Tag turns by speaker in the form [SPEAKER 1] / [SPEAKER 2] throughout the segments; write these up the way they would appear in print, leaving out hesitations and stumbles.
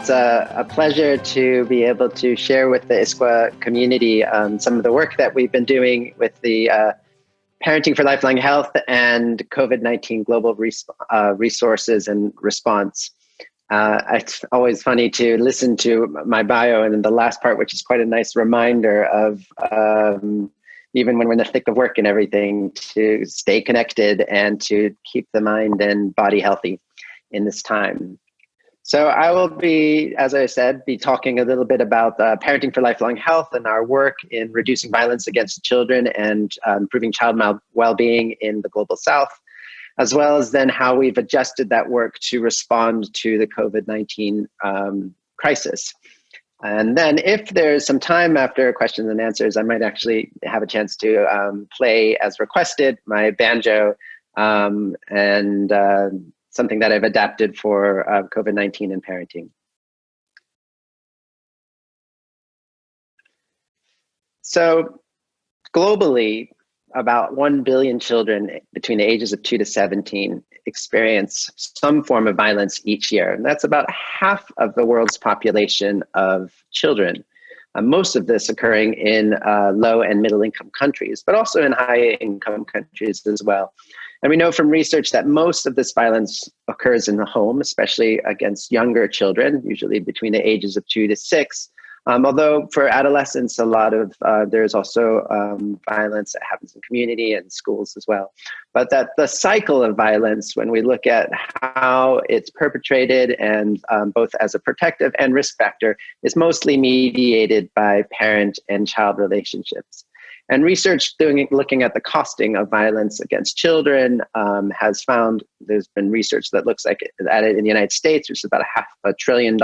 [SPEAKER 1] It's a pleasure to be able to share with the ISQua community some of the work that we've been doing with the Parenting for Lifelong Health and COVID-19 Global Resources and Response. It's always funny to listen to my bio and in the last part, which is quite a nice reminder of even when we're in the thick of work and everything, to stay connected and to keep the mind and body healthy in this time. So I will be, as I said, be talking a little bit about Parenting for Lifelong Health and our work in reducing violence against children and improving child well-being in the Global South, as well as then how we've adjusted that work to respond to the COVID-19 crisis. And then if there's some time after questions and answers, I might actually have a chance to play, as requested, my banjo and something that I've adapted for COVID-19 and parenting. So globally, about 1 billion children between the ages of 2 to 17 experience some form of violence each year. And that's about half of the world's population of children. Most of this occurring in low and middle income countries, but also in high income countries as well. And we know from research that most of this violence occurs in the home, especially against younger children, usually between the ages of 2 to 6. Although for adolescents, a lot of there's also violence that happens in community and schools as well. But that the cycle of violence, when we look at how it's perpetrated and both as a protective and risk factor, is mostly mediated by parent and child relationships. And research looking at the costing of violence against children has found, there's been research that looks like at it in the United States, which is about $500 billion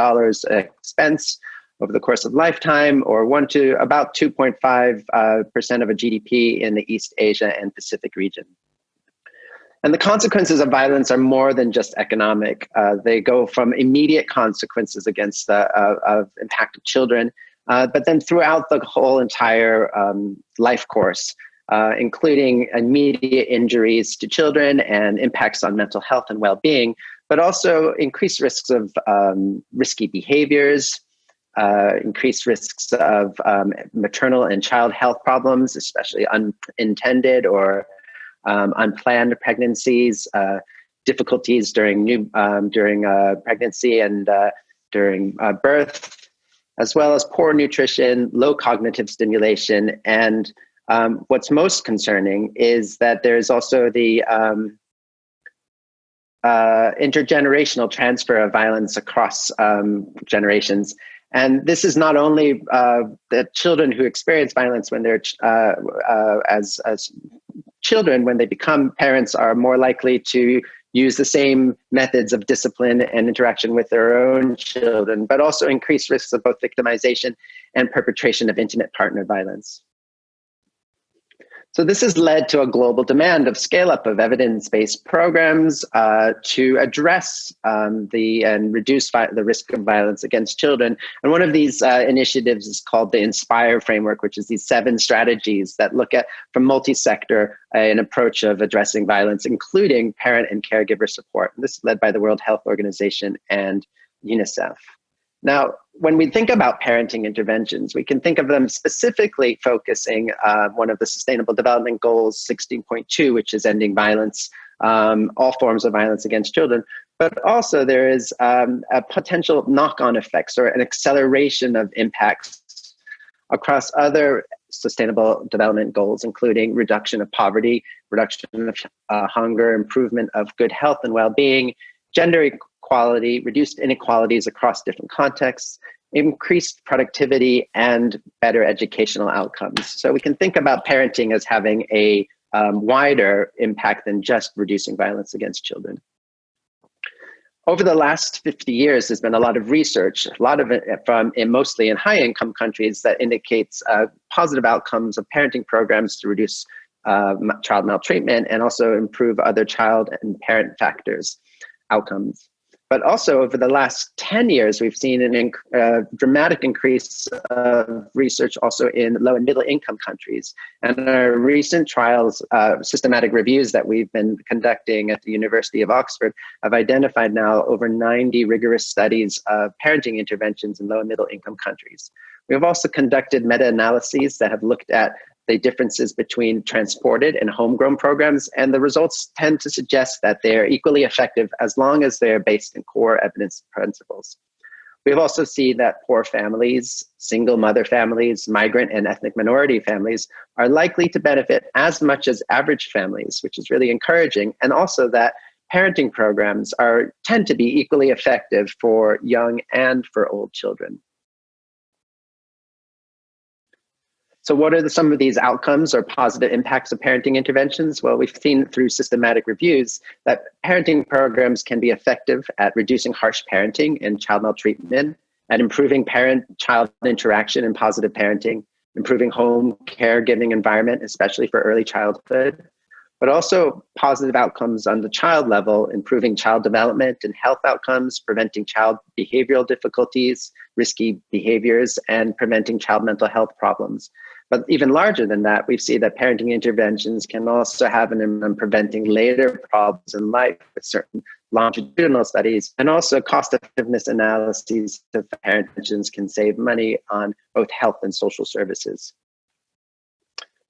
[SPEAKER 1] expense over the course of lifetime, or about 2.5% of a GDP in the East Asia and Pacific region. And the consequences of violence are more than just economic. They go from immediate consequences against of impacted children, but then throughout the whole entire life course, including immediate injuries to children and impacts on mental health and well-being, but also increased risks of risky behaviors, increased risks of maternal and child health problems, especially unintended or unplanned pregnancies, difficulties during pregnancy and during birth, as well as poor nutrition, low cognitive stimulation. And what's most concerning is that there's also the intergenerational transfer of violence across generations. And this is not only the children who experience violence when they're as children, when they become parents, are more likely to use the same methods of discipline and interaction with their own children, but also increased risks of both victimization and perpetration of intimate partner violence. So this has led to a global demand of scale-up of evidence-based programs to address and reduce the risk of violence against children. And one of these initiatives is called the INSPIRE framework, which is these 7 strategies that look at, from multi-sector, an approach of addressing violence, including parent and caregiver support. And this is led by the World Health Organization and UNICEF. Now, when we think about parenting interventions, we can think of them specifically focusing one of the Sustainable Development Goals, 16.2, which is ending violence, all forms of violence against children. But also there is a potential knock-on effects or an acceleration of impacts across other Sustainable Development Goals, including reduction of poverty, reduction of hunger, improvement of good health and well-being, gender equality, reduced inequalities across different contexts, increased productivity, and better educational outcomes. So we can think about parenting as having a wider impact than just reducing violence against children. Over the last 50 years, there's been a lot of research, a lot of it from mostly in high-income countries, that indicates positive outcomes of parenting programs to reduce child maltreatment and also improve other child and parent factors outcomes. But also over the last 10 years, we've seen a dramatic increase of research also in low and middle income countries. And our recent trials, systematic reviews that we've been conducting at the University of Oxford have identified now over 90 rigorous studies of parenting interventions in low and middle income countries. We've also conducted meta-analyses that have looked at the differences between transported and homegrown programs, and the results tend to suggest that they're equally effective as long as they're based in core evidence principles. We've also seen that poor families, single mother families, migrant and ethnic minority families are likely to benefit as much as average families, which is really encouraging, and also that parenting programs tend to be equally effective for young and for old children. So what are some of these outcomes or positive impacts of parenting interventions? Well, we've seen through systematic reviews that parenting programs can be effective at reducing harsh parenting and child maltreatment, at improving parent-child interaction and positive parenting, improving home caregiving environment, especially for early childhood, but also positive outcomes on the child level, improving child development and health outcomes, preventing child behavioral difficulties, risky behaviors, and preventing child mental health problems. But even larger than that, we see that parenting interventions can also have an impact on preventing later problems in life with certain longitudinal studies, and also cost-effectiveness analyses of parent interventions can save money on both health and social services.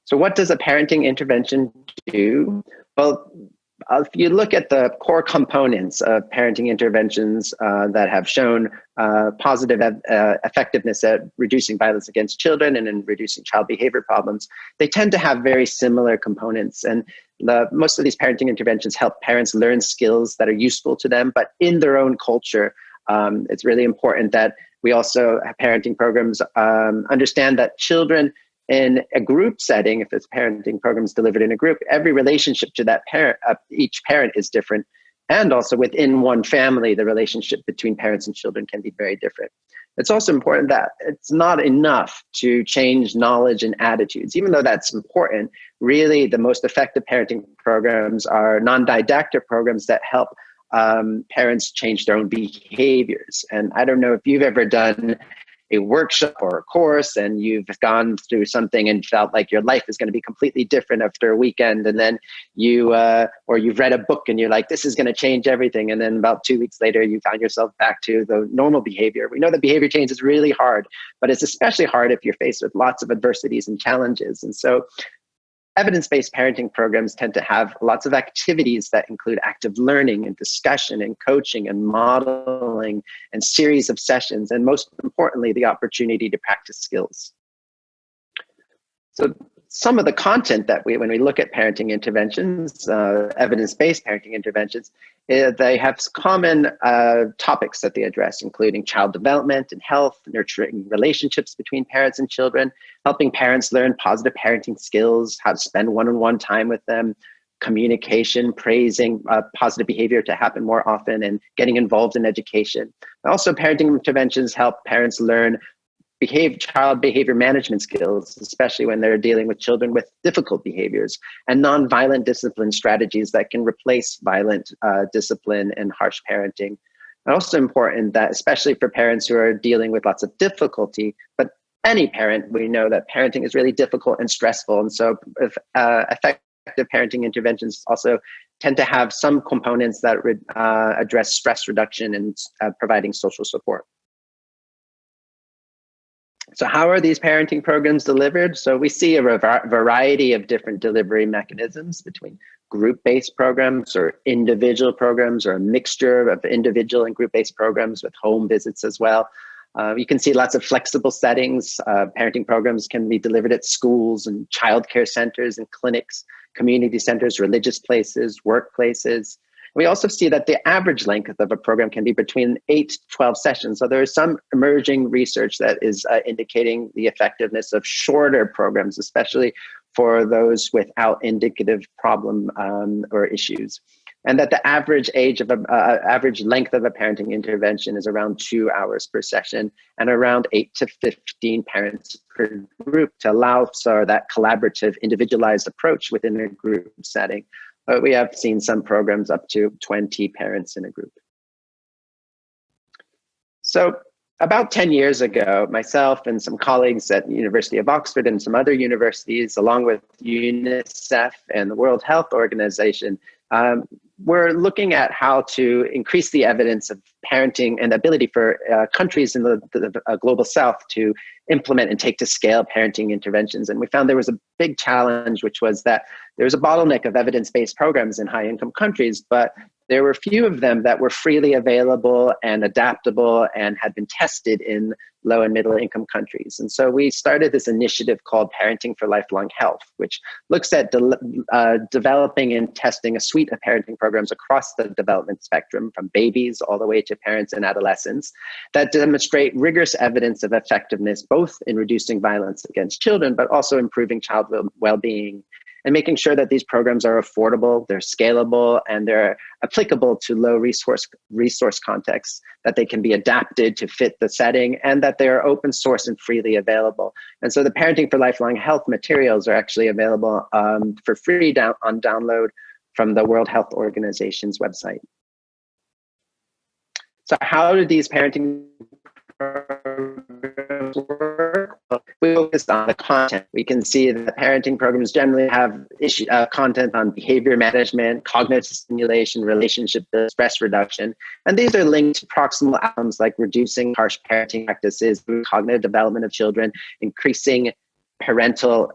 [SPEAKER 1] So what does a parenting intervention do? Well, if you look at the core components of parenting interventions that have shown positive effectiveness at reducing violence against children and in reducing child behavior problems, they tend to have very similar components. And most of these parenting interventions help parents learn skills that are useful to them, but in their own culture. It's really important that we also have parenting programs understand that children in a group setting, if it's parenting programs delivered in a group, every relationship to that parent, each parent is different. And also within one family, the relationship between parents and children can be very different. It's also important that it's not enough to change knowledge and attitudes. Even though that's important, really the most effective parenting programs are non-didactic programs that help parents change their own behaviors. And I don't know if you've ever done a workshop or a course and you've gone through something and felt like your life is going to be completely different after a weekend, and then or you've read a book and you're like, this is going to change everything, and then about 2 weeks later you found yourself back to the normal behavior. We know that behavior change is really hard, but it's especially hard if you're faced with lots of adversities and challenges. And so evidence-based parenting programs tend to have lots of activities that include active learning and discussion and coaching and modeling and series of sessions, and most importantly, the opportunity to practice skills. So some of the content that when we look at parenting interventions, evidence-based parenting interventions, they have common topics that they address, including child development and health, nurturing relationships between parents and children, helping parents learn positive parenting skills, how to spend one-on-one time with them, communication, praising positive behavior to happen more often, and getting involved in education. Also, parenting interventions help parents learn child behavior management skills, especially when they're dealing with children with difficult behaviors, and nonviolent discipline strategies that can replace violent discipline and harsh parenting. And also important that, especially for parents who are dealing with lots of difficulty, but any parent, we know that parenting is really difficult and stressful. And so effective parenting interventions also tend to have some components that address stress reduction and providing social support. So how are these parenting programs delivered? So we see a variety of different delivery mechanisms between group-based programs or individual programs, or a mixture of individual and group-based programs with home visits as well. You can see lots of flexible settings. Parenting programs can be delivered at schools and childcare centers and clinics, community centers, religious places, workplaces. We also see that the average length of a program can be between 8 to 12 sessions. So there is some emerging research that is indicating the effectiveness of shorter programs, especially for those without indicative problem or issues. And that the average average length of a parenting intervention is around 2 hours per session, and around 8 to 15 parents per group, to allow for that collaborative, individualized approach within a group setting. But we have seen some programs up to 20 parents in a group. So about 10 years ago, myself and some colleagues at the University of Oxford and some other universities, along with UNICEF and the World Health Organization, we're looking at how to increase the evidence of parenting and the ability for countries in the global south to implement and take to scale parenting interventions. And we found there was a big challenge, which was that there was a bottleneck of evidence-based programs in high-income countries, but there were few of them that were freely available and adaptable and had been tested in low and middle income countries. And so we started this initiative called Parenting for Lifelong Health, which looks at developing and testing a suite of parenting programs across the development spectrum, from babies all the way to parents and adolescents, that demonstrate rigorous evidence of effectiveness, both in reducing violence against children, but also improving child well-being, and making sure that these programs are affordable, they're scalable, and they're applicable to low resource contexts, that they can be adapted to fit the setting, and that they're open source and freely available. And so the Parenting for Lifelong Health materials are actually available for free on download from the World Health Organization's website. So how do these parenting programs work? Well, we focused on the content. We can see that parenting programs generally have content on behavior management, cognitive stimulation, relationship building, stress reduction. And these are linked to proximal outcomes like reducing harsh parenting practices, cognitive development of children, increasing parental,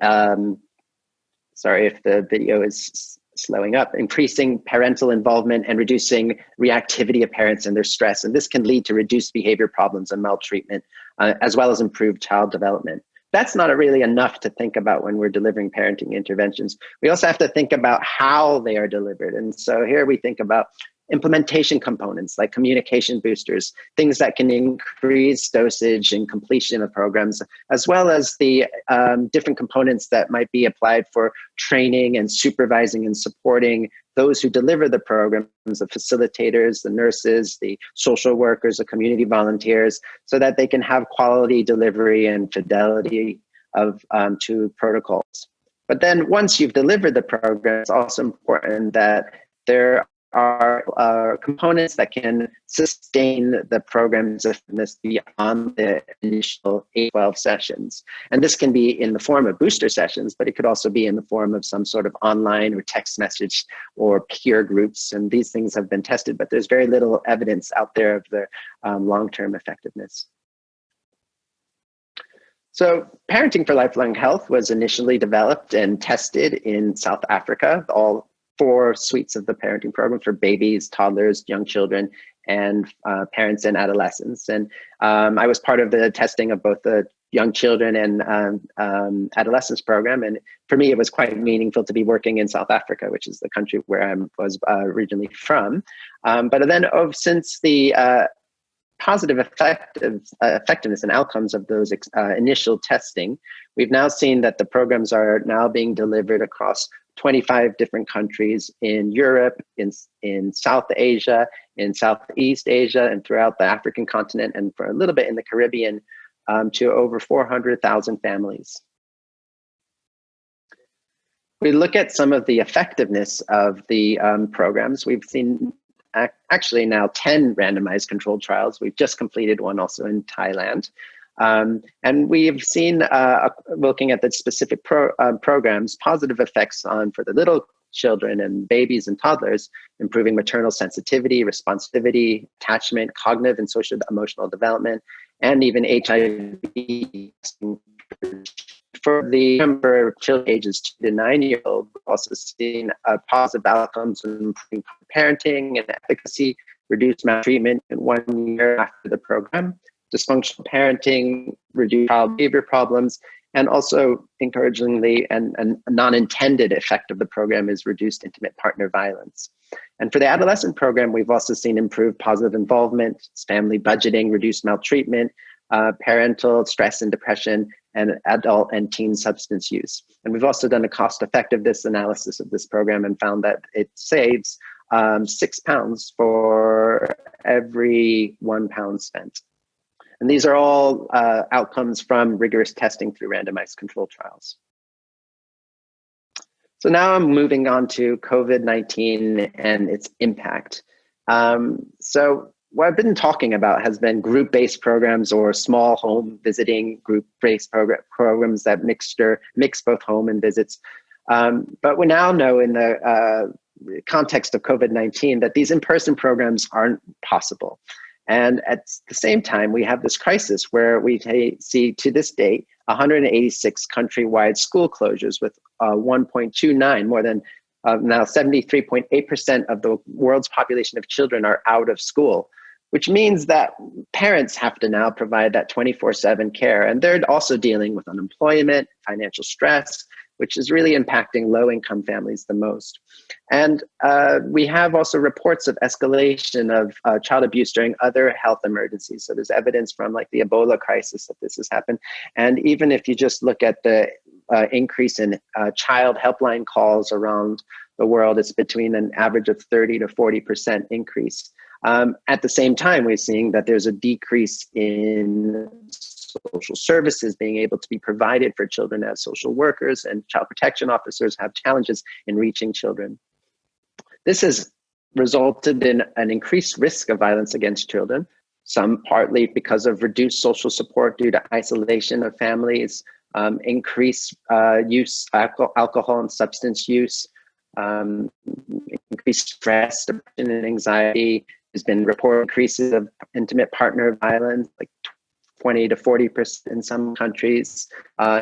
[SPEAKER 1] sorry if the video is slowing up, increasing parental involvement and reducing reactivity of parents and their stress. And this can lead to reduced behavior problems and maltreatment, as well as improved child development. That's not really enough to think about when we're delivering parenting interventions. We also have to think about how they are delivered. And so here we think about implementation components like communication boosters, things that can increase dosage and completion of programs, as well as the different components that might be applied for training and supervising and supporting those who deliver the programs, the facilitators, the nurses, the social workers, the community volunteers, so that they can have quality delivery and fidelity of to protocols. But then once you've delivered the program, it's also important that there are components that can sustain the program's effectiveness beyond the initial 8-12 sessions. And this can be in the form of booster sessions, but it could also be in the form of some sort of online or text message or peer groups. And these things have been tested, but there's very little evidence out there of their long-term effectiveness. So Parenting for Lifelong Health was initially developed and tested in South Africa. All 4 suites of the parenting program for babies, toddlers, young children, and parents and adolescents. And I was part of the testing of both the young children and adolescents program. And for me, it was quite meaningful to be working in South Africa, which is the country where I was originally from. But then since the positive effectiveness and outcomes of those initial testing, we've now seen that the programs are now being delivered across 25 different countries in Europe, in South Asia, in Southeast Asia, and throughout the African continent, and for a little bit in the Caribbean, to over 400,000 families. We look at some of the effectiveness of the programs. We've seen actually now 10 randomized controlled trials. We've just completed one also in Thailand. And we've seen, looking at the specific programs, positive effects for the little children and babies and toddlers, improving maternal sensitivity, responsivity, attachment, cognitive and social emotional development, and even HIV. For the number of children ages 2 to 9-year-old, we've also seen positive outcomes in improving parenting and efficacy, reduced maltreatment in 1 year after the program, dysfunctional parenting, reduced child behavior problems, and also encouragingly and a non-intended effect of the program is reduced intimate partner violence. And for the adolescent program, we've also seen improved positive involvement, family budgeting, reduced maltreatment, parental stress and depression, and adult and teen substance use. And we've also done a cost effectiveness analysis of this program and found that it saves £6 for every £1 spent. And these are all outcomes from rigorous testing through randomized controlled trials. So now I'm moving on to COVID-19 and its impact. So what I've been talking about has been group-based programs or small home visiting group-based programs that mix both home and visits. But we now know in the context of COVID-19 that these in-person programs aren't possible. And at the same time, we have this crisis where we see to this date 186 countrywide school closures with 1.29, more than now 73.8% of the world's population of children are out of school, which means that parents have to now provide that 24/7 care. And they're also dealing with unemployment, financial stress, which is really impacting low-income families the most. And we have also reports of escalation of child abuse during other health emergencies. So there's evidence from like the Ebola crisis that this has happened. And even if you just look at the increase in child helpline calls around the world, it's between an average of 30 to 40% increase. At the same time, we're seeing that there's a decrease in social services being able to be provided for children, as social workers and child protection officers have challenges in reaching children. This has resulted in an increased risk of violence against children, some partly because of reduced social support due to isolation of families, increased use, alcohol and substance use, increased stress, depression, and anxiety. There's been reported increases of intimate partner violence, like 20 to 40% in some countries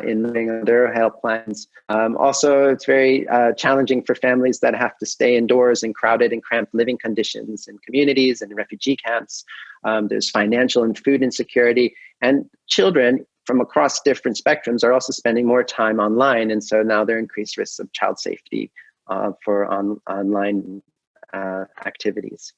[SPEAKER 1] in living under health plans. Also, it's very challenging for families that have to stay indoors in crowded and cramped living conditions in communities and refugee camps. There's financial and food insecurity, and children from across different spectrums are also spending more time online. And so now there are increased risks of child safety for online activities.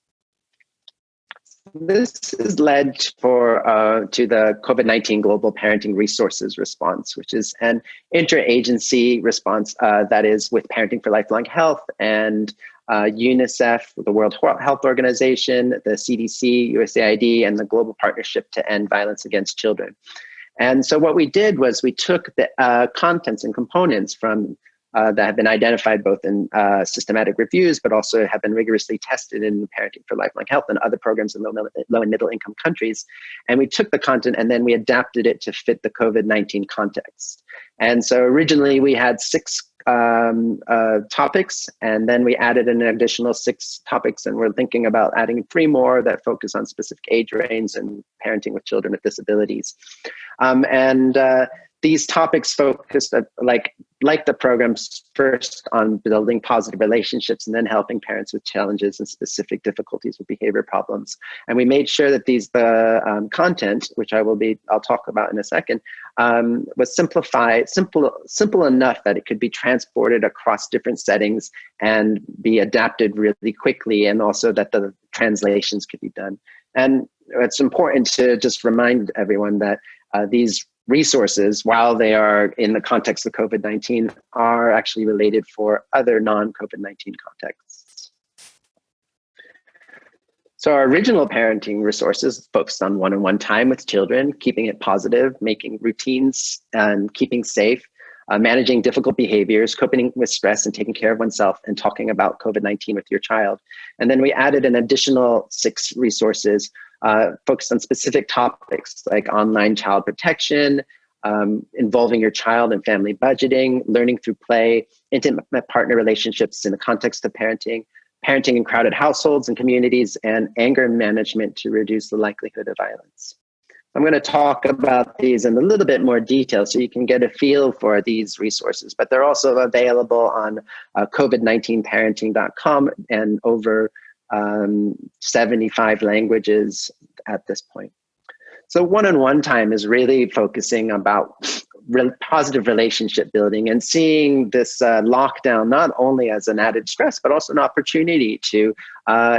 [SPEAKER 1] This has led to the COVID-19 Global Parenting Resources Response, which is an interagency response that is with Parenting for Lifelong Health and UNICEF, the World Health Organization, the CDC, USAID, and the Global Partnership to End Violence Against Children. And so what we did was we took the contents and components from that have been identified both in systematic reviews, but also have been rigorously tested in Parenting for Lifelong Health and other programs in low and middle income countries. And we took the content and then we adapted it to fit the COVID-19 context. And so originally we had 6 topics, and then we added an additional 6 topics, and we're thinking about adding 3 more that focus on specific age range and parenting with children with disabilities. These topics focused like the programs first on building positive relationships and then helping parents with challenges and specific difficulties with behavior problems. And we made sure that the content, which I'll talk about in a second, was simple enough that it could be transported across different settings and be adapted really quickly, and also that the translations could be done. And it's important to just remind everyone that these resources, while they are in the context of COVID-19, are actually related for other non-COVID-19 contexts. So our original parenting resources focused on one-on-one time with children, keeping it positive, making routines, and keeping safe, managing difficult behaviors, coping with stress, and taking care of oneself, and talking about COVID-19 with your child. And then we added an additional 6 resources focused on specific topics like online child protection, involving your child in family budgeting, learning through play, intimate partner relationships in the context of parenting, parenting in crowded households and communities, and anger management to reduce the likelihood of violence. I'm going to talk about these in a little bit more detail so you can get a feel for these resources, but they're also available on COVID19parenting.com and over 75 languages at this point. So one-on-one time is really focusing about positive relationship building and seeing this lockdown not only as an added stress, but also an opportunity to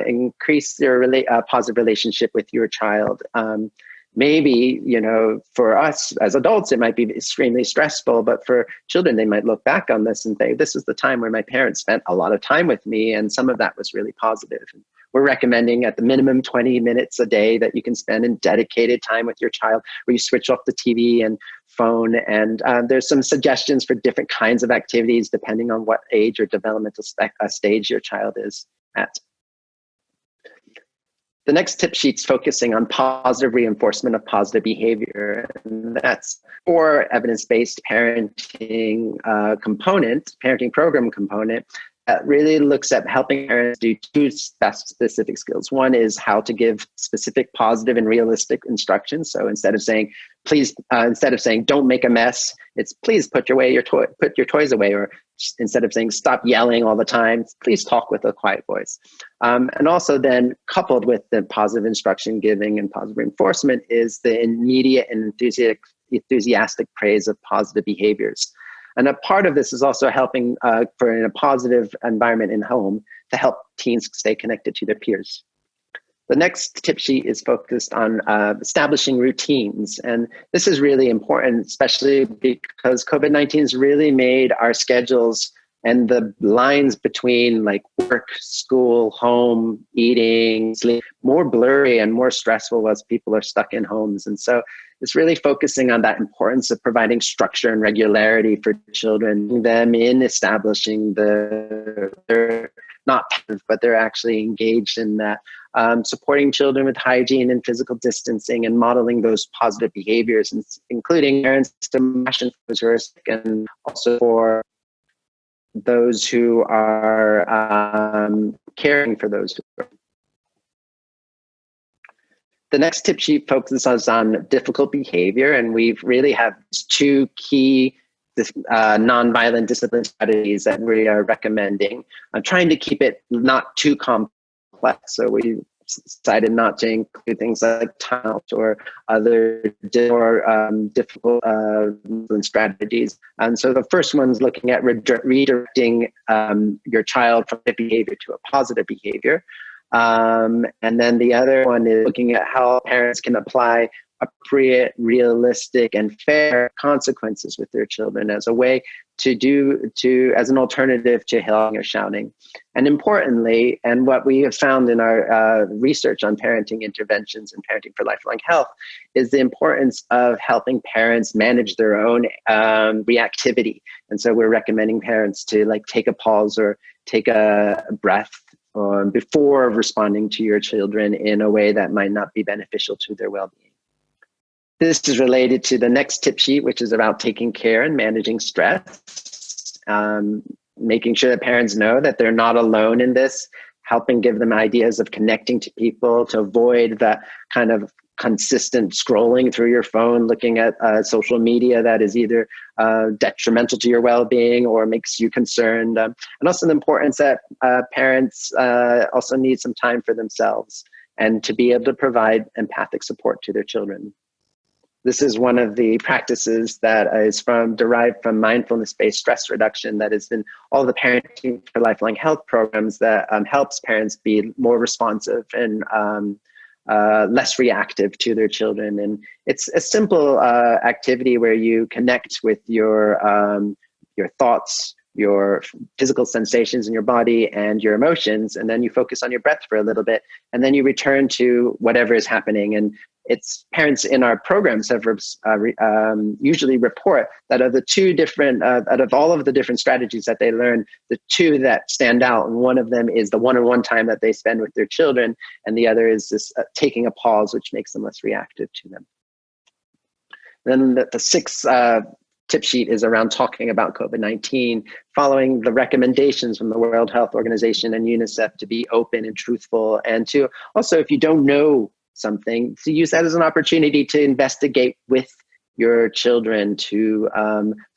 [SPEAKER 1] increase your positive relationship with your child. Maybe, for us as adults, it might be extremely stressful, but for children, they might look back on this and say, this is the time where my parents spent a lot of time with me, and some of that was really positive. And we're recommending at the minimum 20 minutes a day that you can spend in dedicated time with your child, where you switch off the TV and phone. And there's some suggestions for different kinds of activities depending on what age or developmental stage your child is at. The next tip sheet's focusing on positive reinforcement of positive behavior. And that's for evidence-based parenting parenting program component that really looks at helping parents do two specific skills. One is how to give specific positive and realistic instructions. So instead of saying, please, instead of saying, don't make a mess, it's please put your toys away, or instead of saying stop yelling all the time, please talk with a quiet voice. And also then coupled with the positive instruction giving and positive reinforcement is the immediate and enthusiastic praise of positive behaviors. And a part of this is also helping for in a positive environment in home to help teens stay connected to their peers. The next tip sheet is focused on establishing routines. And this is really important, especially because COVID-19 has really made our schedules and the lines between like work, school, home, eating, sleep, more blurry and more stressful as people are stuck in homes. And so it's really focusing on that importance of providing structure and regularity for children, them in establishing they're not passive, but they're actually engaged in that, supporting children with hygiene and physical distancing and modeling those positive behaviors, including parents to compassion for those who are sick and also for those who are caring for those who are. The next tip sheet focuses on difficult behavior, and we really have two key nonviolent discipline strategies that we are recommending. I'm trying to keep it not too complex, so we decided not to include things like timeout or other difficult strategies. And so the first one's looking at redirecting your child from a behavior to a positive behavior. And then the other one is looking at how parents can apply appropriate, realistic, and fair consequences with their children as a way as an alternative to yelling or shouting. And importantly, and what we have found in our research on parenting interventions and parenting for lifelong health, is the importance of helping parents manage their own reactivity. And so we're recommending parents to like take a pause or take a breath before responding to your children in a way that might not be beneficial to their well-being. This is related to the next tip sheet, which is about taking care and managing stress, making sure that parents know that they're not alone in this, helping give them ideas of connecting to people to avoid that kind of consistent scrolling through your phone, looking at social media that is either detrimental to your well-being or makes you concerned. And also the importance that parents also need some time for themselves and to be able to provide empathic support to their children. This is one of the practices that is derived from mindfulness-based stress reduction that is in all the Parenting for Lifelong Health programs that helps parents be more responsive and less reactive to their children. And it's a simple activity where you connect with your thoughts, your physical sensations in your body and your emotions, and then you focus on your breath for a little bit, and then you return to whatever is happening. And it's parents in our programs have usually report that of the two different, out of all of the different strategies that they learn, the two that stand out, and one of them is the one-on-one time that they spend with their children, and the other is this taking a pause, which makes them less reactive to them. Then the sixth tip sheet is around talking about COVID-19, following the recommendations from the World Health Organization and UNICEF to be open and truthful, and to also, if you don't know something, to use that as an opportunity to investigate with your children to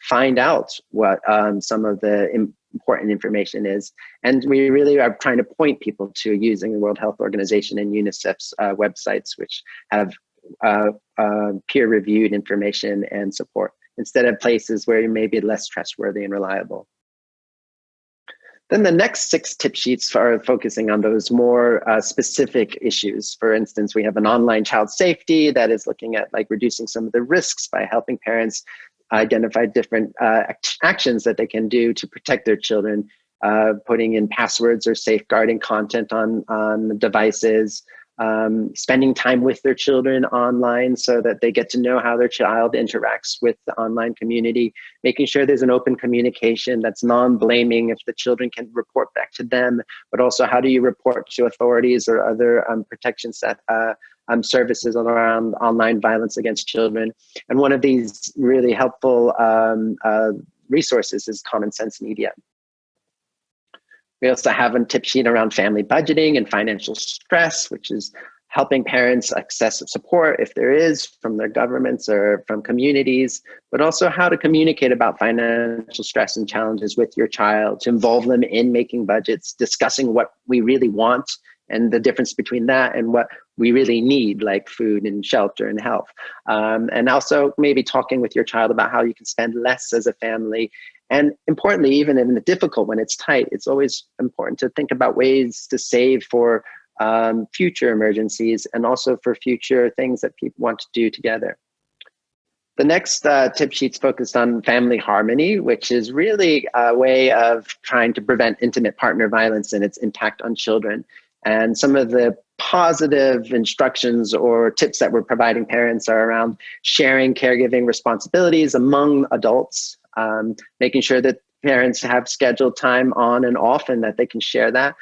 [SPEAKER 1] find out what some of the important information is. And we really are trying to point people to using the World Health Organization and UNICEF's websites, which have peer-reviewed information and support, instead of places where you may be less trustworthy and reliable. Then the next 6 tip sheets are focusing on those more specific issues. For instance, we have an online child safety that is looking at like reducing some of the risks by helping parents identify different actions that they can do to protect their children, putting in passwords or safeguarding content on devices, spending time with their children online so that they get to know how their child interacts with the online community, making sure there's an open communication that's non-blaming if the children can report back to them, but also how do you report to authorities or other protection services around online violence against children. And one of these really helpful resources is Common Sense Media. We also have a tip sheet around family budgeting and financial stress, which is helping parents access support if there is from their governments or from communities, but also how to communicate about financial stress and challenges with your child, to involve them in making budgets, discussing what we really want and the difference between that and what we really need, like food and shelter and health. And also maybe talking with your child about how you can spend less as a family. And importantly, even in the difficult, when it's tight, it's always important to think about ways to save for future emergencies and also for future things that people want to do together. The next tip sheet's focused on family harmony, which is really a way of trying to prevent intimate partner violence and its impact on children. And some of the positive instructions or tips that we're providing parents are around sharing caregiving responsibilities among adults, making sure that parents have scheduled time on and off and that they can share that.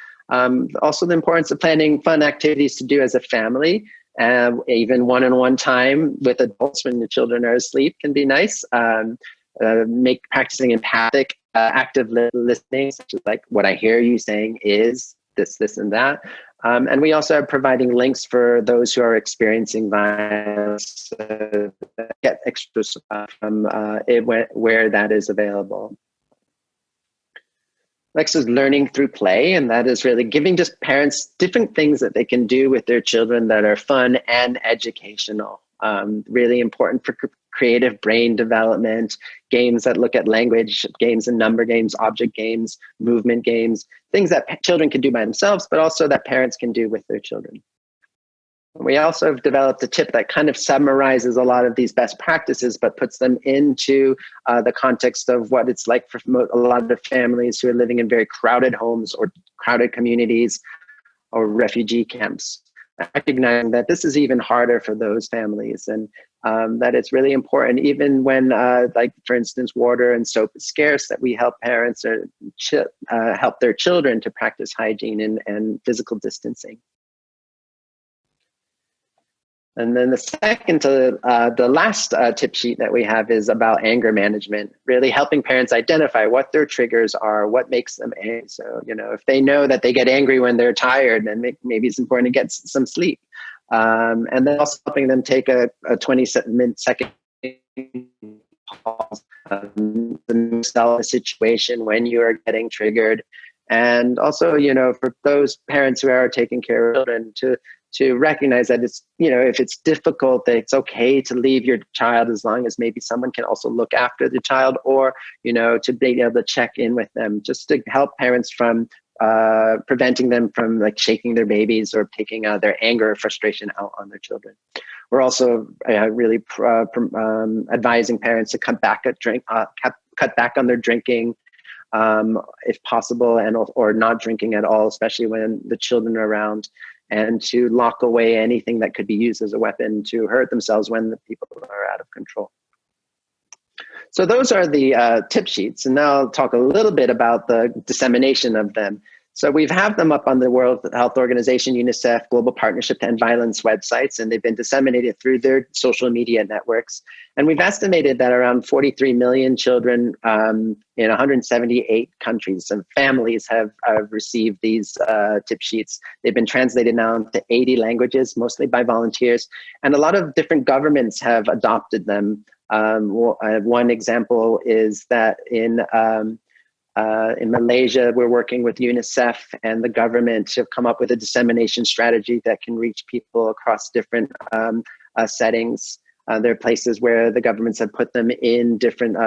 [SPEAKER 1] Also the importance of planning fun activities to do as a family, even one-on-one time with adults when the children are asleep can be nice. Practicing empathic, active listening, such as like what I hear you saying is this, and that. And we also are providing links for those who are experiencing violence, get extra support from where that is available. Next is learning through play, and that is really giving just parents different things that they can do with their children that are fun and educational. Really important for creative brain development, games that look at language, games and number games, object games, movement games, things that children can do by themselves, but also that parents can do with their children. We also have developed a tip that kind of summarizes a lot of these best practices, but puts them into the context of what it's like for a lot of families who are living in very crowded homes or crowded communities or refugee camps. Recognizing that this is even harder for those families, and that it's really important, even when, like for instance, water and soap is scarce, that we help parents or help their children to practice hygiene and physical distancing. And then the second to the last tip sheet that we have is about anger management, really helping parents identify what their triggers are, what makes them angry. So, if they know that they get angry when they're tired, then maybe it's important to get some sleep. And then also helping them take a 20-second pause, sell a situation when you are getting triggered. And also, for those parents who are taking care of children, to recognize that it's, if it's difficult, that it's okay to leave your child as long as maybe someone can also look after the child, or, to be able to check in with them, just to help parents from preventing them from like shaking their babies or taking their anger or frustration out on their children. We're also really advising parents to cut back on their drinking, if possible, or not drinking at all, especially when the children are around, and to lock away anything that could be used as a weapon to hurt themselves when the people are out of control. So those are the tip sheets, and now I'll talk a little bit about the dissemination of them. So we've had them up on the World Health Organization, UNICEF, Global Partnership to End Violence websites, and they've been disseminated through their social media networks. And we've estimated that around 43 million children in 178 countries and families have received these tip sheets. They've been translated now into 80 languages, mostly by volunteers, and a lot of different governments have adopted them. One example is that in Malaysia, we're working with UNICEF and the government to come up with a dissemination strategy that can reach people across different settings. There are places where the governments have put them in different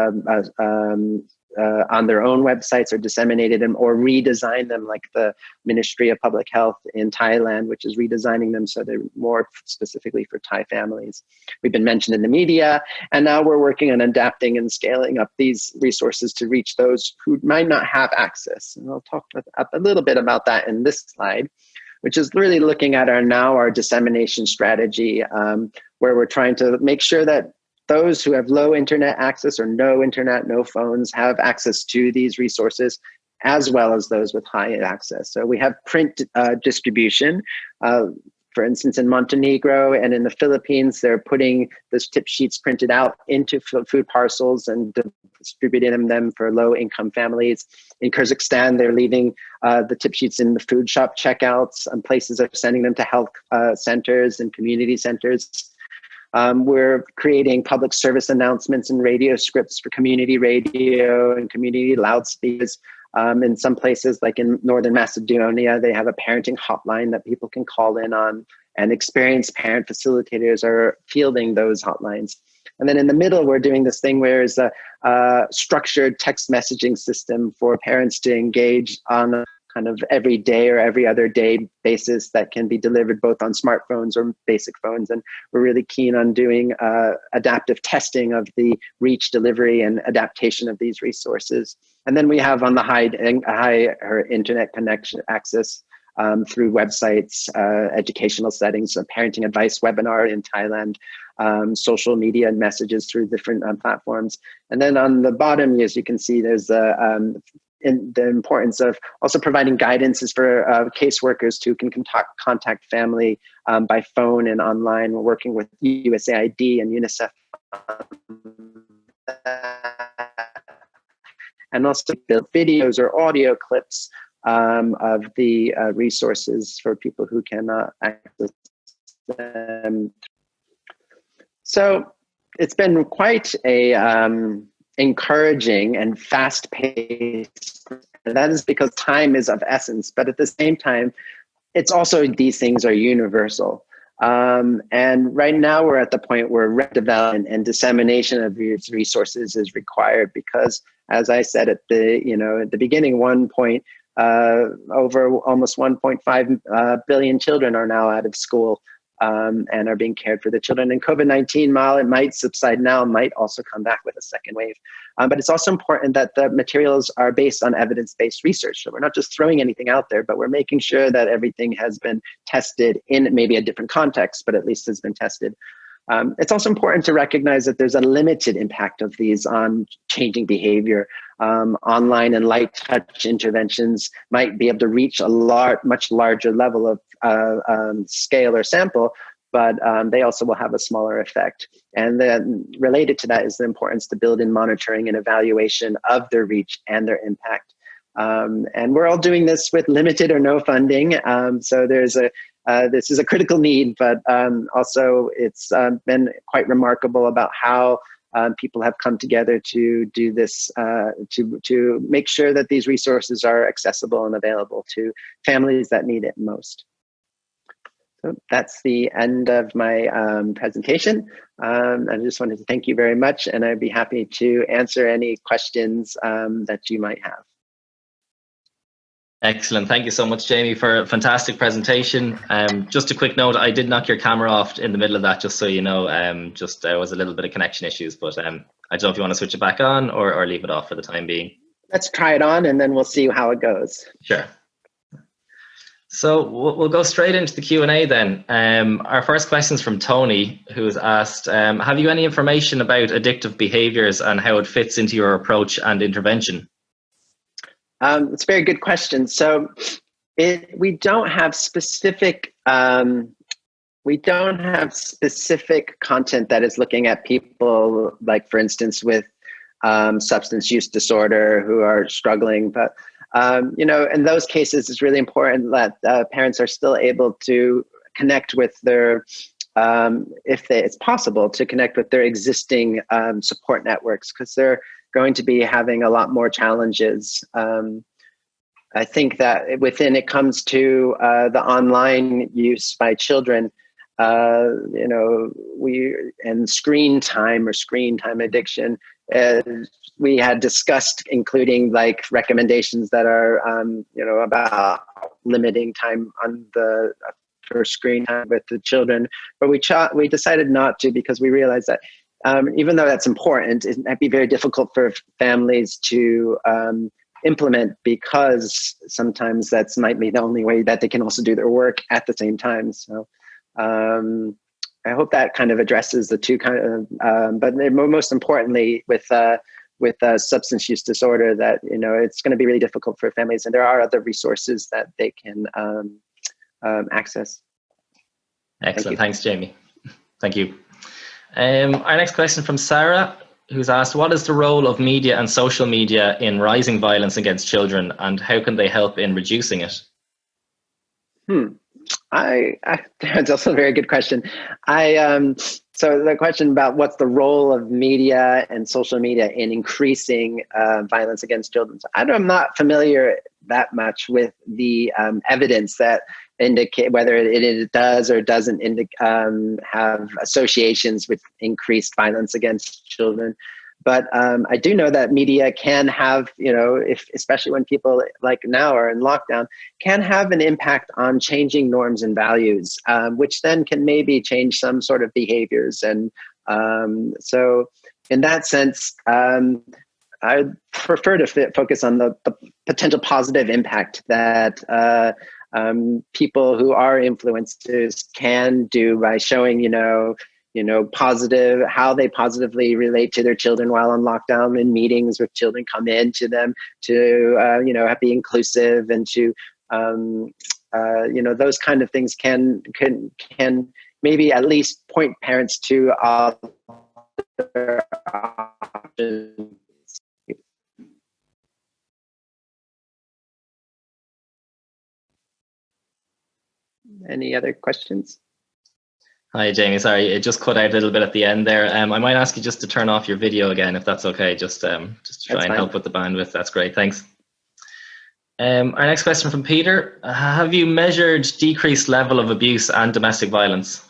[SPEAKER 1] on their own websites, or disseminated them or redesigned them, like the Ministry of Public Health in Thailand, which is redesigning them so they're more specifically for Thai families. We've been mentioned in the media, and now we're working on adapting and scaling up these resources to reach those who might not have access. And I'll talk a little bit about that in this slide. which is really looking at our dissemination strategy, where we're trying to make sure that those who have low internet access or no internet, no phones, have access to these resources, as well as those with high access. So we have print distribution. For instance, in Montenegro and in the Philippines, they're putting those tip sheets printed out into food parcels and distributing them for low-income families. In Kazakhstan, they're leaving the tip sheets in the food shop checkouts, and places are sending them to health centers and community centers. We're creating public service announcements and radio scripts for community radio and community loudspeakers. In some places, like in Northern Macedonia, they have a parenting hotline that people can call in on, and experienced parent facilitators are fielding those hotlines. And then in the middle, we're doing this thing where it's a structured text messaging system for parents to engage on a kind of every day or every other day basis that can be delivered both on smartphones or basic phones. And we're really keen on doing adaptive testing of the reach, delivery, and adaptation of these resources. And then we have on the higher internet connection access through websites, educational settings, a parenting advice webinar in Thailand, social media and messages through different platforms. And then on the bottom, as you can see, there's the importance of also providing guidance for caseworkers who can contact family by phone and online. We're working with USAID and UNICEF. And also build videos or audio clips of the resources for people who cannot access them. So it's been quite a encouraging and fast-paced. And that is because time is of essence, but at the same time, it's also, these things are universal. And right now we're at the point where development and dissemination of these resources is required because, as I said at the beginning, over almost 1.5 billion children are now out of school and are being cared for. The children. And COVID-19, while it might subside now, might also come back with a second wave. But it's also important that the materials are based on evidence-based research. So we're not just throwing anything out there, but we're making sure that everything has been tested in maybe a different context, but at least has been tested. It's also important to recognize that there's a limited impact of these on changing behavior. Online and light touch interventions might be able to reach a much larger level of scale or sample, but they also will have a smaller effect. And then related to that is the importance to build in monitoring and evaluation of their reach and their impact. And we're all doing this with limited or no funding. So there's this is a critical need, but also it's been quite remarkable about how people have come together to do this, to make sure that these resources are accessible and available to families that need it most. So that's the end of my presentation. I just wanted to thank you very much, and I'd be happy to answer any questions that you might have.
[SPEAKER 2] Excellent. Thank you so much, Jamie, for a fantastic presentation. Just a quick note, I did knock your camera off in the middle of that, just so you know. There was a little bit of connection issues, but I don't know if you want to switch it back on or leave it off for the time being.
[SPEAKER 1] Let's try it on and then we'll see how it goes.
[SPEAKER 2] Sure. So we'll go straight into the Q&A then. Our first question is from Tony, who has asked, have you any information about addictive behaviours and how it fits into your approach and intervention?
[SPEAKER 1] It's a very good question. So we don't have specific content that is looking at people, like for instance, with substance use disorder who are struggling. But in those cases, it's really important that parents are still able to connect with their, it's possible to connect with their existing support networks, because they're going to be having a lot more challenges. I think that within it comes to the online use by children, and screen time addiction. We had discussed including like recommendations that are, about limiting time on for screen time with the children, but we decided not to, because we realized that even though that's important, it might be very difficult for families to implement, because sometimes that's might be the only way that they can also do their work at the same time. So I hope that kind of addresses the two kind of, but most importantly with substance use disorder, that, you know, it's going to be really difficult for families, and there are other resources that they can access.
[SPEAKER 2] Excellent. Thanks, Jamie. Thank you. Our next question from Sarah, who's asked, what is the role of media and social media in rising violence against children, and how can they help in reducing it?
[SPEAKER 1] That's also a very good question. So the question about what's the role of media and social media in increasing violence against children. So I'm not familiar that much with the evidence that indicate whether it does or doesn't have associations with increased violence against children. But I do know that media can have, you know, especially when people like now are in lockdown, can have an impact on changing norms and values, which then can maybe change some sort of behaviors. And so in that sense, I prefer to focus on the potential positive impact that people who are influencers can do by showing, positive, how they positively relate to their children while on lockdown, in meetings with children, come in to them to, be inclusive, and to, those kind of things can maybe at least point parents to other options. Any other questions?
[SPEAKER 2] Hi, Jamie. Sorry, it just cut out a little bit at the end there. I might ask you just to turn off your video again, if that's okay, just to try and help with the bandwidth. That's great. Thanks. Our next question from Peter. Have you measured decreased level of abuse and domestic violence?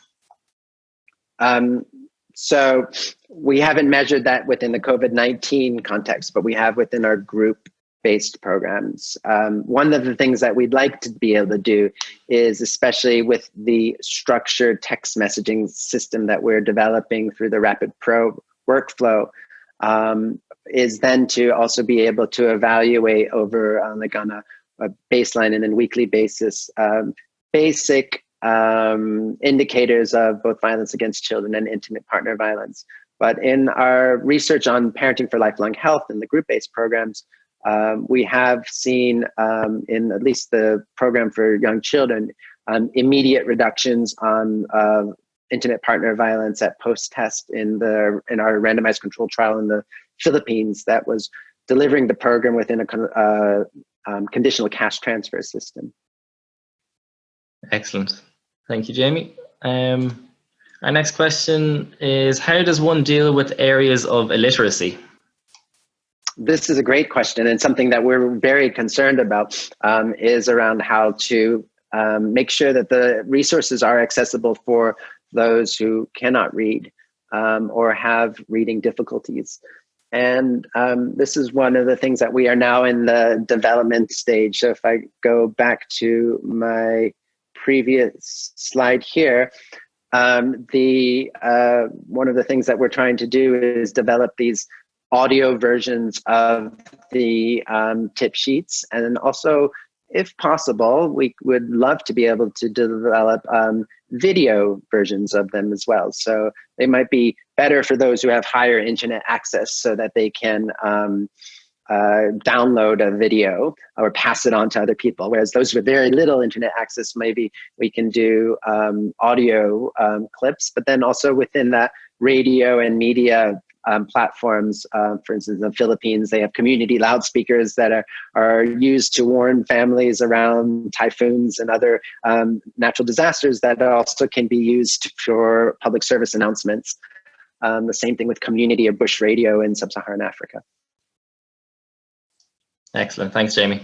[SPEAKER 1] So we haven't measured that within the COVID-19 context, but we have within our group-based programs. One of the things that we'd like to be able to do is, especially with the structured text messaging system that we're developing through the Rapid Pro workflow, is then to also be able to evaluate over on a baseline and then weekly basis, basic indicators of both violence against children and intimate partner violence. But in our research on parenting for lifelong health in the group-based programs, we have seen in at least the program for young children, immediate reductions on intimate partner violence at post-test in our randomized control trial in the Philippines that was delivering the program within a conditional cash transfer system.
[SPEAKER 2] Excellent. Thank you, Jamie. Our next question is, how does one deal with areas of illiteracy?
[SPEAKER 1] This is a great question, and something that we're very concerned about is around how to make sure that the resources are accessible for those who cannot read or have reading difficulties. And this is one of the things that we are now in the development stage. So if I go back to my previous slide here, one of the things that we're trying to do is develop these audio versions of the tip sheets, and then also, if possible, we would love to be able to develop video versions of them as well. So they might be better for those who have higher internet access, so that they can download a video or pass it on to other people. Whereas those with very little internet access, maybe we can do audio clips, but then also within that, radio and media platforms. For instance, in the Philippines, they have community loudspeakers that are used to warn families around typhoons and other natural disasters that also can be used for public service announcements. The same thing with community or bush radio in sub-Saharan Africa.
[SPEAKER 2] Excellent. Thanks, Jamie.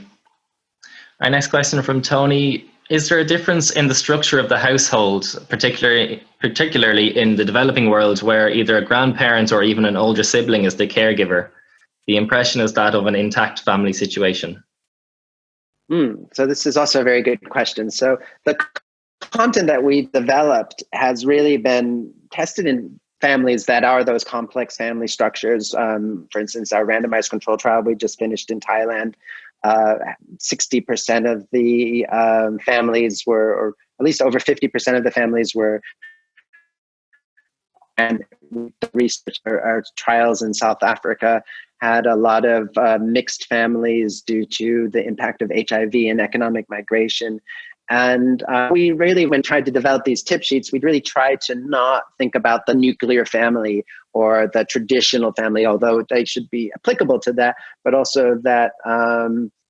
[SPEAKER 2] Our next question from Tony. Is there a difference in the structure of the household, particularly in the developing world, where either a grandparent or even an older sibling is the caregiver? The impression is that of an intact family situation.
[SPEAKER 1] So this is also a very good question. So the content that we developed has really been tested in families that are those complex family structures. For instance, our randomized control trial we just finished in Thailand, 60% of the families were, or at least over 50% of the families were, and the research, our trials in South Africa had a lot of mixed families due to the impact of HIV and economic migration. And we really, when tried to develop these tip sheets, we'd really try to not think about the nuclear family or the traditional family, although they should be applicable to that, but also that,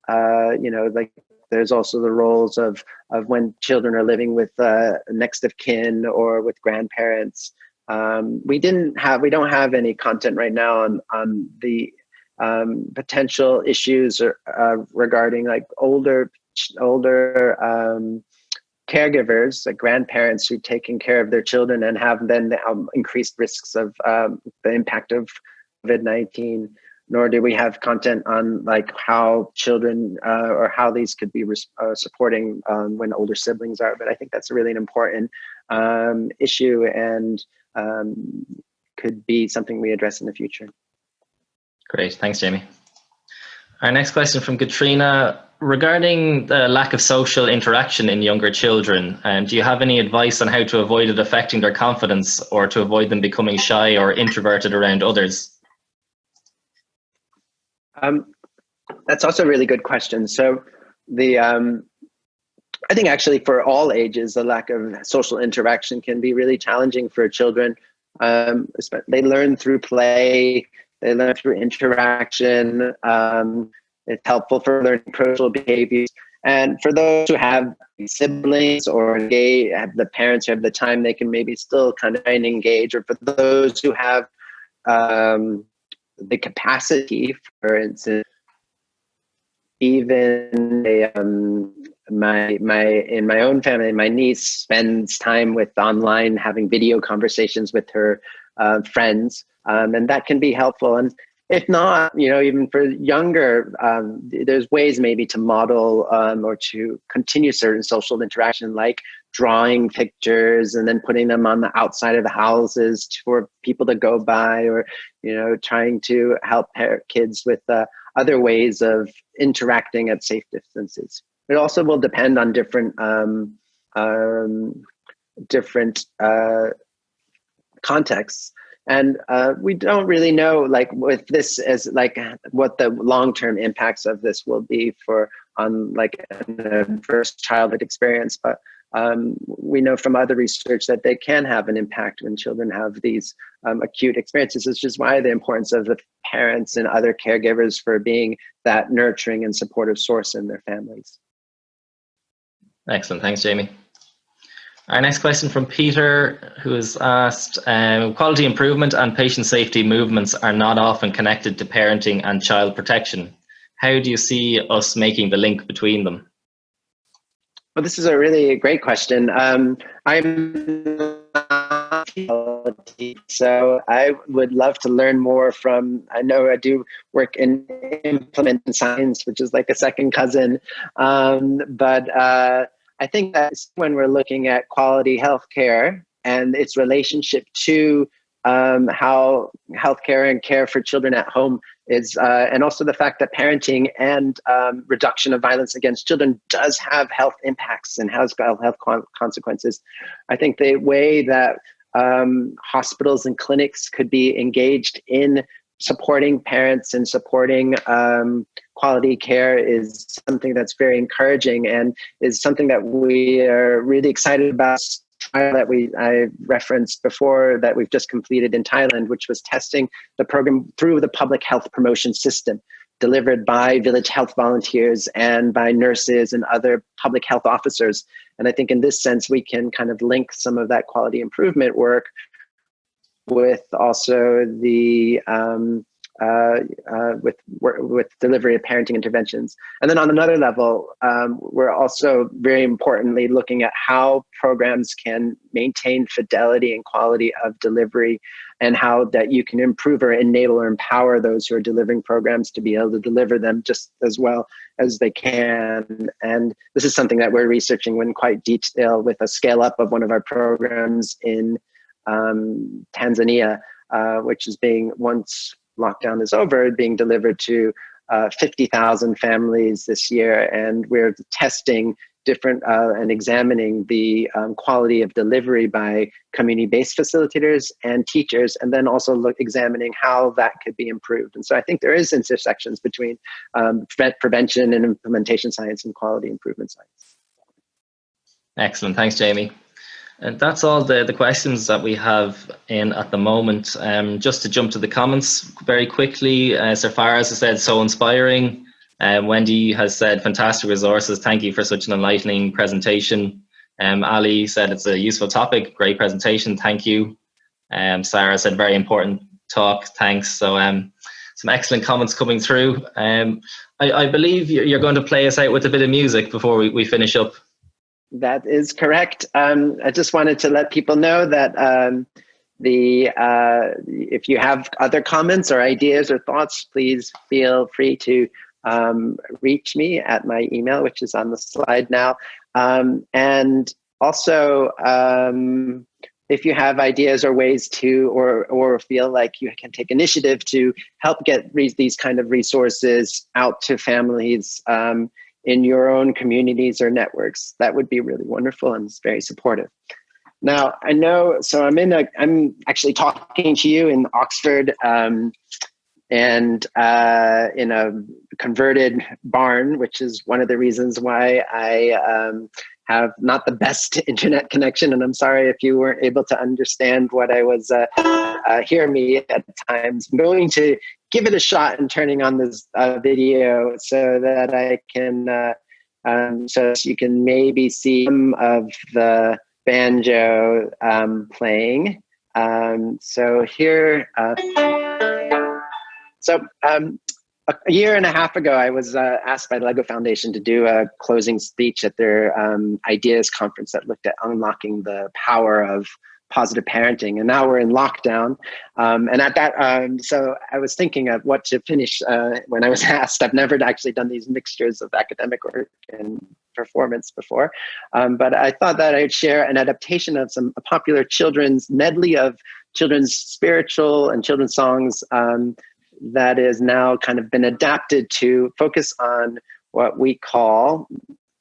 [SPEAKER 1] like there's also the roles of when children are living with next of kin or with grandparents. We don't have any content right now on the potential issues regarding like older caregivers, like grandparents who taking care of their children and have then increased risks of the impact of COVID-19. Nor do we have content on like how children or how these could be supporting when older siblings are. But I think that's really an important issue and could be something we address in the future.
[SPEAKER 2] Great, thanks, Jamie. Our next question from Katrina, regarding the lack of social interaction in younger children, do you have any advice on how to avoid it affecting their confidence or to avoid them becoming shy or introverted around others?
[SPEAKER 1] That's also a really good question. So I think actually for all ages, the lack of social interaction can be really challenging for children. They learn through play, they learn through interaction. It's helpful for learning social behaviors. And for those who have siblings or have the parents who have the time, they can maybe still kind of engage. Or for those who have the capacity, for instance, even in my own family, my niece spends time with online, having video conversations with her friends, and that can be helpful. And if not, even for younger, there's ways maybe to model or to continue certain social interaction, like drawing pictures and then putting them on the outside of the houses for people to go by, or trying to help kids with other ways of interacting at safe distances. It also will depend on different contexts. And we don't really know, like with this, as like what the long-term impacts of this will be on like a first childhood experience. But we know from other research that they can have an impact when children have these acute experiences, which is why the importance of the parents and other caregivers for being that nurturing and supportive source in their families.
[SPEAKER 2] Excellent, thanks, Jamie. Our next question from Peter, who has asked, quality improvement and patient safety movements are not often connected to parenting and child protection. How do you see us making the link between them?
[SPEAKER 1] Well, this is a really great question. I'm so I would love to learn more from, I know I do work in implementing science, which is like a second cousin, but I think that when we're looking at quality healthcare and its relationship to how healthcare and care for children at home is, and also the fact that parenting and reduction of violence against children does have health impacts and has health consequences. I think the way that hospitals and clinics could be engaged in supporting parents and supporting quality care is something that's very encouraging and is something that we are really excited about. Trial that I referenced before that we've just completed in Thailand, which was testing the program through the public health promotion system delivered by village health volunteers and by nurses and other public health officers. And I think in this sense, we can kind of link some of that quality improvement work with also the with delivery of parenting interventions. And then on another level, we're also very importantly looking at how programs can maintain fidelity and quality of delivery, and how that you can improve or enable or empower those who are delivering programs to be able to deliver them just as well as they can. And this is something that we're researching in quite detail with a scale up of one of our programs in Tanzania, which is being, once lockdown is over, being delivered to 50,000 families this year. And we're testing different and examining the quality of delivery by community-based facilitators and teachers, and then also examining how that could be improved. And so I think there is intersections between prevention and implementation science and quality improvement science.
[SPEAKER 2] Excellent, thanks, Jamie. And that's all the questions that we have in at the moment. Just to jump to the comments very quickly, Sir Faraz has said, so inspiring. Wendy has said, fantastic resources. Thank you for such an enlightening presentation. Ali said, it's a useful topic. Great presentation. Thank you. Sarah said, very important talk. Thanks. So some excellent comments coming through. I believe you're going to play us out with a bit of music before we finish up.
[SPEAKER 1] That is correct. I just wanted to let people know that if you have other comments or ideas or thoughts, please feel free to reach me at my email, which is on the slide now. And also, if you have ideas or ways to, or feel like you can take initiative to help get these kind of resources out to families in your own communities or networks, that would be really wonderful and it's very supportive. Now, I know, so I'm actually talking to you in Oxford, and in a converted barn, which is one of the reasons why I have not the best internet connection. And I'm sorry if you weren't able to understand what I was hear me at times. I'm going to give it a shot and turning on this video so that I can, so you can maybe see some of the banjo playing. So here, a year and a half ago, I was asked by the LEGO Foundation to do a closing speech at their Ideas Conference that looked at unlocking the power of positive parenting. And now we're in lockdown. And at that, so I was thinking of what to finish when I was asked. I've never actually done these mixtures of academic work and performance before. But I thought that I'd share an adaptation of a popular children's medley of children's spiritual and children's songs that is now kind of been adapted to focus on what we call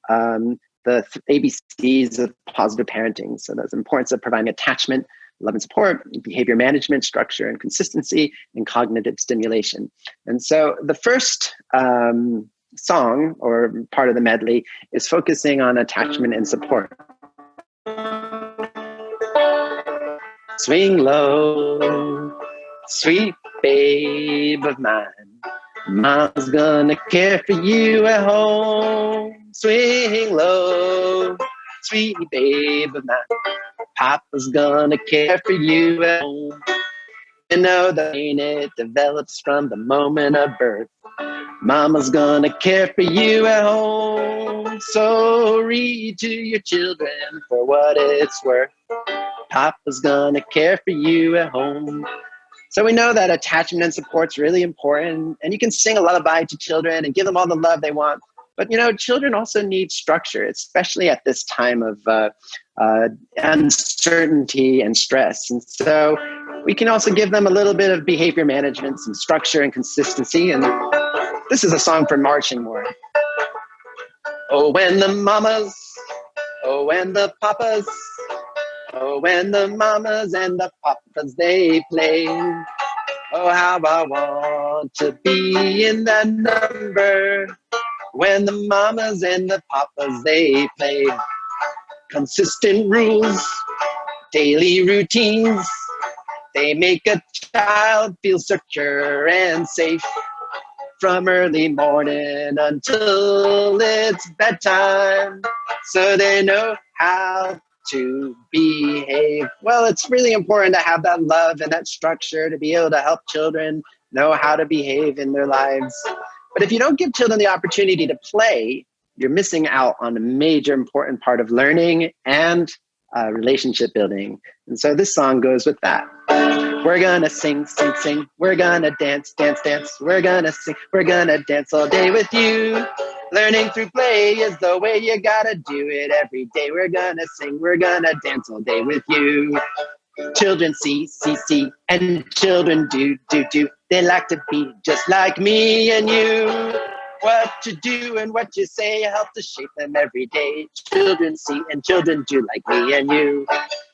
[SPEAKER 1] the ABCs of positive parenting. So that's the importance of providing attachment, love and support, behavior management, structure and consistency, and cognitive stimulation. And so the first song or part of the medley is focusing on attachment and support. Swing low, sweet babe of mine. Mom's gonna care for you at home. Swing low, sweet babe of mine. Papa's gonna care for you at home. You know that it develops from the moment of birth. Mama's gonna care for you at home. So read to your children for what it's worth. Papa's gonna care for you at home. So we know that attachment and support's really important, and you can sing a lullaby to children and give them all the love they want. But you know, children also need structure, especially at this time of uncertainty and stress. And so we can also give them a little bit of behavior management, some structure and consistency. And this is a song for marching more. Oh, when the mamas, oh, when the papas, oh, when the mamas and the papas, they play. Oh, how I want to be in that number. When the mamas and the papas, they play. Consistent rules, daily routines. They make a child feel secure and safe. From early morning until it's bedtime. So they know how to behave. Well, it's really important to have that love and that structure to be able to help children know how to behave in their lives. But if you don't give children the opportunity to play, you're missing out on a major important part of learning and relationship building. And so this song goes with that. We're gonna sing, sing, sing. We're gonna dance, dance, dance. We're gonna sing, we're gonna dance all day with you. Learning through play is the way you gotta do it every day. We're gonna sing, we're gonna dance all day with you. Children see, and children do. They like to be just like me and you. What you do and what you say help to shape them every day. Children see and children do like me and you.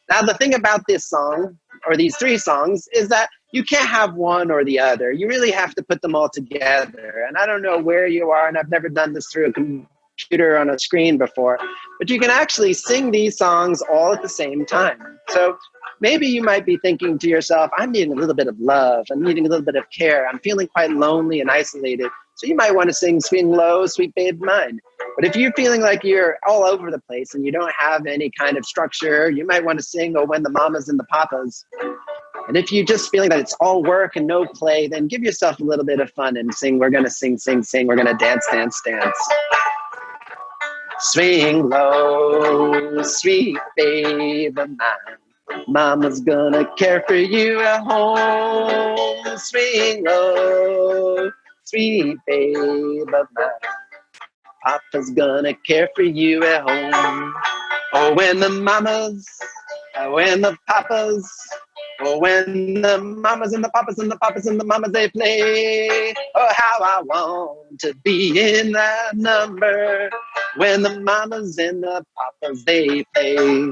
[SPEAKER 1] Now, the thing about this song, or these three songs, is that you can't have one or the other. You really have to put them all together. And I don't know where you are, and I've never done this through a computer on a screen before, but you can actually sing these songs all at the same time. So maybe you might be thinking to yourself, I'm needing a little bit of love. I'm needing a little bit of care. I'm feeling quite lonely and isolated. So you might want to sing Swing Low, Sweet Babe Mine. But if you're feeling like you're all over the place and you don't have any kind of structure, you might want to sing Oh When the Mamas and the Papas. And if you're just feeling that it's all work and no play, then give yourself a little bit of fun and sing. We're going to sing. We're going to dance. Swing low, sweet babe of mine. Mama's gonna care for you at home. Swing low, sweet babe of mine. Papa's gonna care for you at home. Oh, when the mamas, when the papas, oh, when the mamas and the papas and the papas and the mamas, they play. Oh, how I want to be in that number. When the mamas and the papas, they play.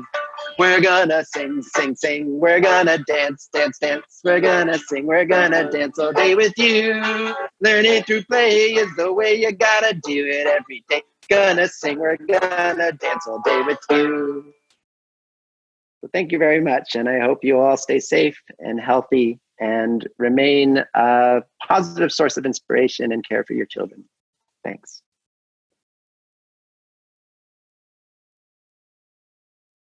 [SPEAKER 1] We're gonna sing. We're gonna dance. We're gonna sing, we're gonna dance all day with you. Learning through play is the way you gotta do it every day. Gonna sing, we're gonna dance all day with you. So thank you very much, and I hope you all stay safe and healthy and remain a positive source of inspiration and care for your children. Thanks.